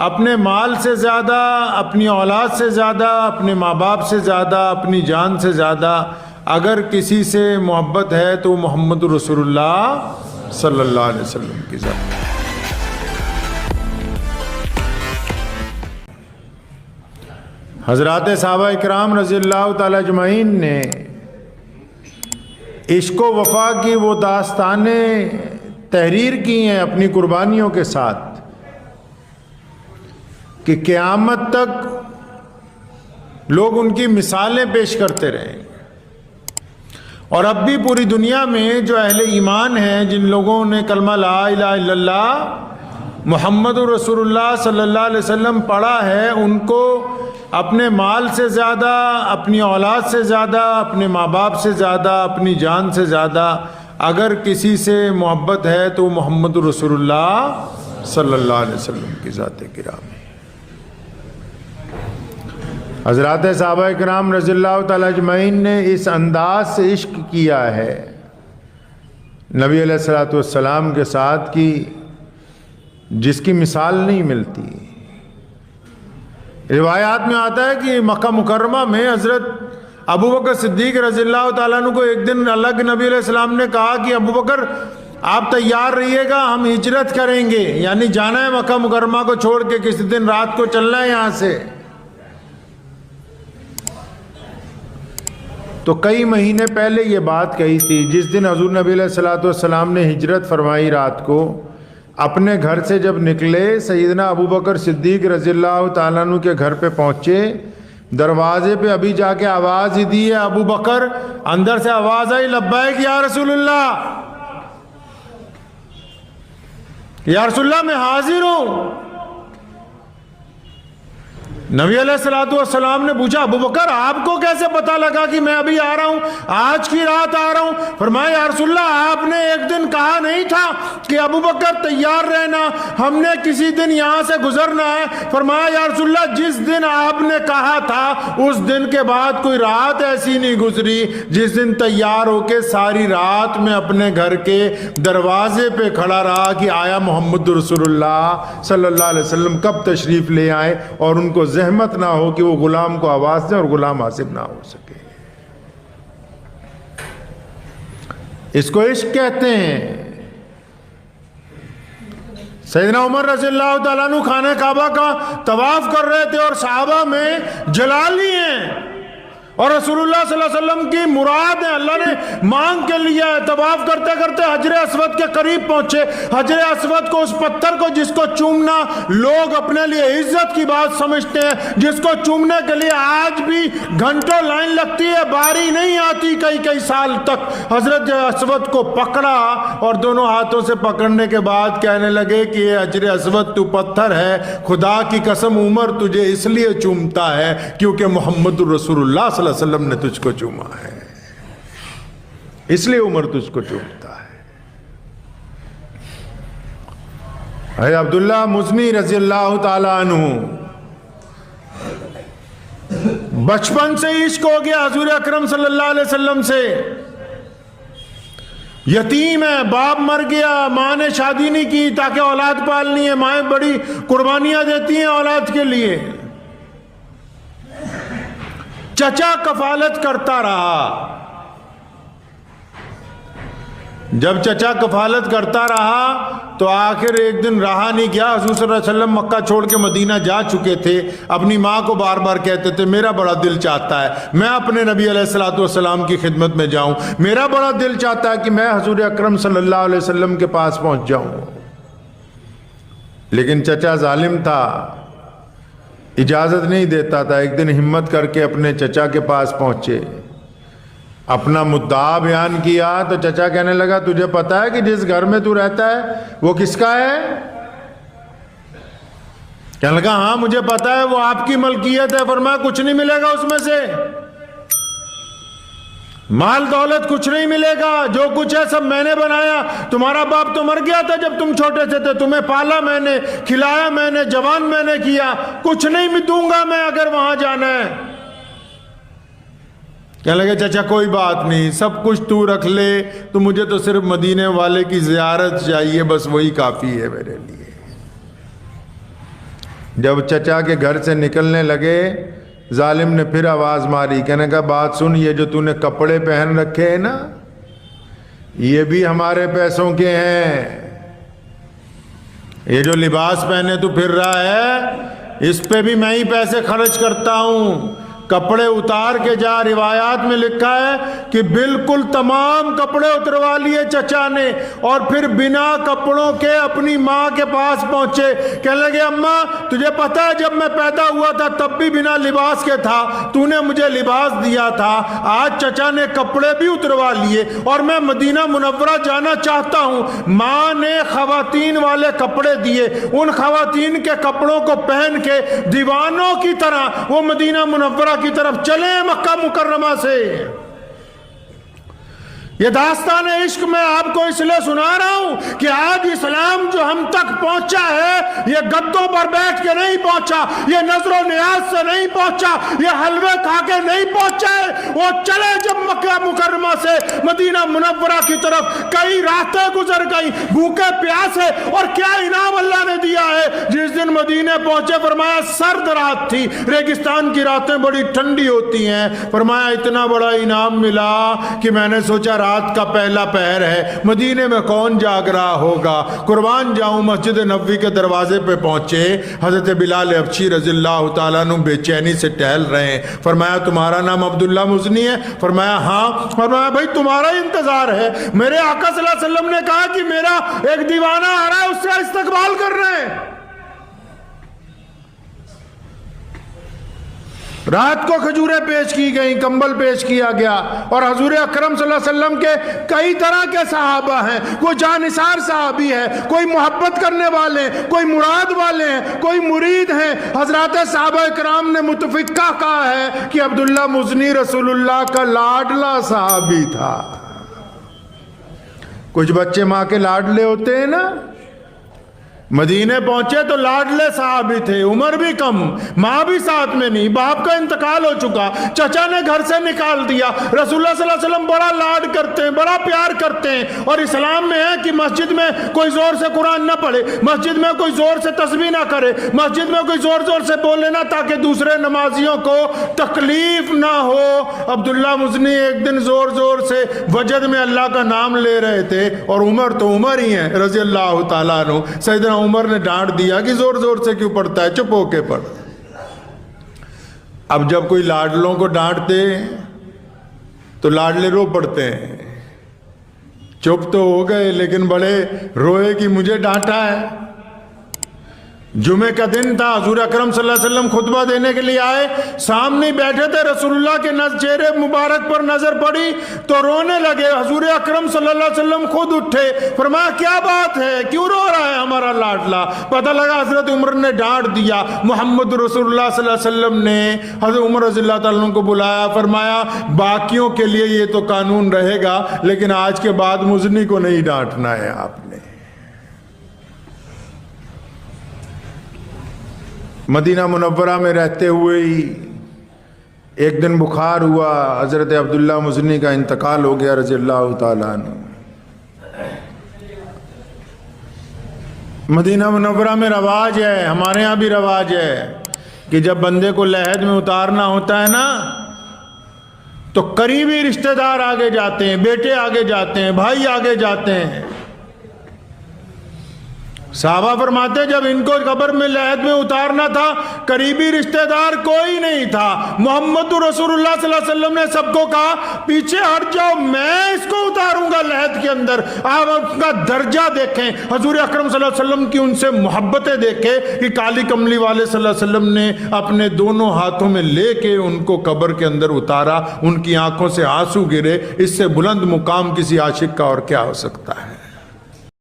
اپنے مال سے زیادہ، اپنی اولاد سے زیادہ، اپنے ماں باپ سے زیادہ، اپنی جان سے زیادہ اگر کسی سے محبت ہے تو محمد رسول اللہ صلی اللہ علیہ وسلم کی ذات۔ حضرات صحابہ اکرام رضی اللہ تعالی اجمعین نے عشق و وفا کی وہ داستانیں تحریر کی ہیں اپنی قربانیوں کے ساتھ کہ قیامت تک لوگ ان کی مثالیں پیش کرتے رہے، اور اب بھی پوری دنیا میں جو اہل ایمان ہیں، جن لوگوں نے کلمہ لا الہ الا اللہ محمد رسول اللہ صلی اللہ علیہ وسلم پڑھا ہے، ان کو اپنے مال سے زیادہ، اپنی اولاد سے زیادہ، اپنے ماں باپ سے زیادہ، اپنی جان سے زیادہ اگر کسی سے محبت ہے تو محمد رسول اللہ صلی اللہ علیہ وسلم کی ذات گرامی۔ حضرات صحابہ کرام رضی اللہ تعالی اجمعین نے اس انداز سے عشق کیا ہے نبی علیہ الصلوۃ والسلام کے ساتھ کی جس کی مثال نہیں ملتی۔ روایات میں آتا ہے کہ مکہ مکرمہ میں حضرت ابو بکر صدیق رضی اللہ تعالیٰ عنہ کو ایک دن الگ نبی علیہ السلام نے کہا کہ ابو بکر آپ تیار رہیے گا، ہم ہجرت کریں گے، یعنی جانا ہے مکہ مکرمہ کو چھوڑ کے، کسی دن رات کو چلنا ہے یہاں سے۔ تو کئی مہینے پہلے یہ بات کہی تھی، جس دن حضور نبی علیہ الصلوۃ والسلام نے ہجرت فرمائی رات کو، اپنے گھر سے جب نکلے سیدنا ابو بکر صدیق رضی اللہ تعالیٰ عنہ کے گھر پہ پہنچے، دروازے پہ ابھی جا کے آواز ہی دی ہے ابو بکر، اندر سے آواز آئی لبیک یا رسول اللہ، یا رسول اللہ میں حاضر ہوں۔ نبی علیہ الصلوۃ والسلام نے پوچھا ابو بکر آپ کو کیسے پتا لگا کہ میں ابھی آ رہا ہوں، آج کی رات آ رہا ہوں؟ فرمایا یا رسول اللہ آپ نے ایک دن کہا نہیں تھا کہ ابو بکر تیار رہنا، ہم نے کسی دن یہاں سے گزرنا ہے؟ فرمایا یا رسول اللہ جس دن آپ نے کہا تھا اس دن کے بعد کوئی رات ایسی نہیں گزری جس دن تیار ہو کے ساری رات میں اپنے گھر کے دروازے پہ کھڑا رہا کہ آیا محمد رسول اللہ صلی اللہ علیہ وسلم کب تشریف لے آئے، اور ان کو زحمت نہ ہو کہ وہ غلام کو آواز دیں اور غلام حاضر نہ ہو سکے۔ اس کو عشق کہتے ہیں۔ سیدنا عمر رضی اللہ تعالیٰ عنہ خانہ کعبہ کا طواف کر رہے تھے اور صحابہ میں جلالی ہیں، اور رسول اللہ صلی اللہ علیہ وسلم کی مراد ہے، اللہ نے مانگ کے لیا ہے۔ طواف کرتے کرتے حجر اسود کے قریب پہنچے، حجر اسود کو، اس پتھر کو جس کو چومنا لوگ اپنے لیے عزت کی بات سمجھتے ہیں، جس کو چومنے کے لیے آج بھی گھنٹوں لائن لگتی ہے، باری نہیں آتی کئی سال تک، حضرت اسود کو پکڑا اور دونوں ہاتھوں سے پکڑنے کے بعد کہنے لگے کہ یہ حجر اسود تو پتھر ہے، خدا کی قسم عمر تجھے اس لیے چومتا ہے کیونکہ محمد رسول اللہ صلی اللہ علیہ وسلم نے تجھ کو چوما ہے، اس لیے عمر تجھ کو چومتا ہے۔ اے عبداللہ مزنی رضی اللہ تعالی عنہ، بچپن سے عشق ہو گیا حضور اکرم صلی اللہ علیہ وسلم سے، یتیم ہے، باپ مر گیا، ماں نے شادی نہیں کی تاکہ اولاد پالنی ہے، مائیں بڑی قربانیاں دیتی ہیں اولاد کے لیے، چچا کفالت کرتا رہا۔ جب چچا کفالت کرتا رہا تو آخر ایک دن رہا نہیں گیا، حضور صلی اللہ علیہ وسلم مکہ چھوڑ کے مدینہ جا چکے تھے، اپنی ماں کو بار بار کہتے تھے میرا بڑا دل چاہتا ہے میں اپنے نبی علیہ الصلوۃ والسلام کی خدمت میں جاؤں، میرا بڑا دل چاہتا ہے کہ میں حضور اکرم صلی اللہ علیہ وسلم کے پاس پہنچ جاؤں، لیکن چچا ظالم تھا، اجازت نہیں دیتا تھا۔ ایک دن ہمت کر کے اپنے چچا کے پاس پہنچے، اپنا مدعا بیان کیا تو چچا کہنے لگا تجھے پتا ہے کہ جس گھر میں تو رہتا ہے وہ کس کا ہے؟ کہنے لگا ہاں مجھے پتا ہے، وہ آپ کی ملکیت ہے۔ فرمایا کچھ نہیں ملے گا اس میں سے، مال دولت کچھ نہیں ملے گا، جو کچھ ہے سب میں نے بنایا، تمہارا باپ تو مر گیا تھا جب تم چھوٹے سے تھے، تمہیں پالا میں نے، کھلایا میں نے، جوان میں نے کیا، کچھ نہیں دوں گا میں اگر وہاں جانا ہے۔ کہنے لگے چچا کوئی بات نہیں، سب کچھ تو رکھ لے، تو مجھے تو صرف مدینے والے کی زیارت چاہیے، بس وہی کافی ہے میرے لیے۔ جب چچا کے گھر سے نکلنے لگے ظالم نے پھر آواز ماری، کہنے کا بات سن، یہ جو تو نے کپڑے پہن رکھے ہیں نا یہ بھی ہمارے پیسوں کے ہیں، یہ جو لباس پہنے تو پھر رہا ہے اس پہ بھی میں ہی پیسے خرچ کرتا ہوں۔ کپڑے اتار کے جا، روایات میں لکھا ہے کہ بالکل تمام کپڑے اتروا لیے چچا نے، اور پھر بنا کپڑوں کے اپنی ماں کے پاس پہنچے، کہنے لگے اماں تجھے پتا ہے جب میں پیدا ہوا تھا تب بھی بنا لباس کے تھا، تو نے مجھے لباس دیا تھا، آج چچا نے کپڑے بھی اتروا لیے اور میں مدینہ منورہ جانا چاہتا ہوں۔ ماں نے خواتین والے کپڑے دیے، ان خواتین کے کپڑوں کو پہن کے دیوانوں کی طرح وہ مدینہ منورہ کی طرف چلے مکہ مکرمہ سے۔ یہ داستان عشق میں آپ کو اس لیے سنا رہا ہوں کہ آج اسلام جو ہم تک پہنچا ہے یہ گدوں پر بیٹھ کے نہیں پہنچا، یہ نظر و نیاز سے نہیں پہنچا، یہ حلوے کھا کے نہیں پہنچا ہے، وہ چلے جب مکہ مکرمہ سے مدینہ منورہ کی طرف کئی راتیں گزر گئی بھوکے پیاسے، اور کیا انعام اللہ نے دیا ہے۔ جس دن مدینے پہنچے فرمایا سرد رات تھی، ریگستان کی راتیں بڑی ٹھنڈی ہوتی ہیں، فرمایا اتنا بڑا انعام ملا کہ میں نے سوچا رات کا پہلا پہر ہے، مدینے میں کون جاگ رہا ہوگا۔ قربان جاؤں مسجد نبوی کے دروازے پہ پہنچے، حضرت بلال حبشی رضی اللہ تعالیٰ عنہ بے چینی سے ٹہل رہے ہیں، فرمایا تمہارا نام عبداللہ مزنی ہے؟ فرمایا ہاں۔ فرمایا بھائی تمہارا انتظار ہے، میرے آقا صلی اللہ علیہ وسلم نے کہا کہ میرا ایک دیوانہ آ رہا ہے، اس کا استقبال کر رہے ہیں۔ رات کو کھجوریں پیش کی گئیں، کمبل پیش کیا گیا، اور حضور اکرم صلی اللہ علیہ وسلم کے کئی طرح کے صحابہ ہیں، کوئی جانثار صحابی ہے، کوئی محبت کرنے والے ہیں، کوئی مراد والے ہیں، کوئی مرید ہیں۔ حضرات صحابہ اکرام نے متفقہ کہا ہے کہ عبداللہ مزنی رسول اللہ کا لاڈلا صحابی تھا۔ کچھ بچے ماں کے لاڈلے ہوتے ہیں نا، مدینے پہنچے تو لاڈلے صحابی تھے، عمر بھی کم، ماں بھی ساتھ میں نہیں، باپ کا انتقال ہو چکا، چچا نے گھر سے نکال دیا، رسول اللہ صلی اللہ علیہ وسلم بڑا لاڈ کرتے ہیں، بڑا پیار کرتے ہیں۔ اور اسلام میں ہے کہ مسجد میں کوئی زور سے قرآن نہ پڑھے، مسجد میں کوئی زور سے تسبیح نہ کرے، مسجد میں کوئی زور زور سے بولے نہ، تاکہ دوسرے نمازیوں کو تکلیف نہ ہو۔ عبداللہ مزنی ایک دن زور زور سے وجد میں اللہ کا نام لے رہے تھے، اور عمر تو عمر ہی ہیں رضی اللہ تعالیٰ عنہ، سیدنا عمر نے ڈانٹ دیا کہ زور زور سے کیوں پڑھتا ہے، چپ ہو کے پڑھ۔ اب جب کوئی لاڈلوں کو ڈانٹتے تو لاڈلے رو پڑتے ہیں، چپ تو ہو گئے لیکن بڑے روئے کہ مجھے ڈانٹا ہے۔ جمعے کا دن تھا، حضور اکرم صلی اللہ علیہ وسلم خطبہ دینے کے لیے آئے، سامنے بیٹھے تھے، رسول اللہ کے چہرے مبارک پر نظر پڑی تو رونے لگے۔ حضور اکرم صلی اللہ علیہ وسلم خود اٹھے، فرمایا کیا بات ہے، کیوں رو رہا ہے ہمارا لاڈلا؟ پتہ لگا حضرت عمر نے ڈانٹ دیا۔ محمد رسول اللہ صلی اللہ علیہ وسلم نے حضرت عمر رضی اللہ تعالیٰ عنہ کو بلایا، فرمایا باقیوں کے لیے یہ تو قانون رہے گا لیکن آج کے بعد مزنی کو نہیں ڈانٹنا ہے آپ نے۔ مدینہ منورہ میں رہتے ہوئے ہی ایک دن بخار ہوا، حضرت عبداللہ مزنی کا انتقال ہو گیا رضی اللہ تعالیٰ عنہ۔ مدینہ منورہ میں رواج ہے، ہمارے ہاں بھی رواج ہے کہ جب بندے کو لحد میں اتارنا ہوتا ہے نا تو قریبی رشتہ دار آگے جاتے ہیں، بیٹے آگے جاتے ہیں، بھائی آگے جاتے ہیں۔ صحابہ فرماتے جب ان کو قبر میں لحد میں اتارنا تھا قریبی رشتہ دار کوئی نہیں تھا، محمد رسول اللہ صلی اللہ علیہ وسلم نے سب کو کہا پیچھے ہٹ جاؤ، میں اس کو اتاروں گا لحد کے اندر۔ آپ ان کا درجہ دیکھیں، حضور اکرم صلی اللہ علیہ وسلم کی ان سے محبتیں دیکھیں کہ کالی کملی والے صلی اللہ علیہ وسلم نے اپنے دونوں ہاتھوں میں لے کے ان کو قبر کے اندر اتارا، ان کی آنکھوں سے آنسو گرے۔ اس سے بلند مقام کسی عاشق کا اور کیا ہو سکتا ہے؟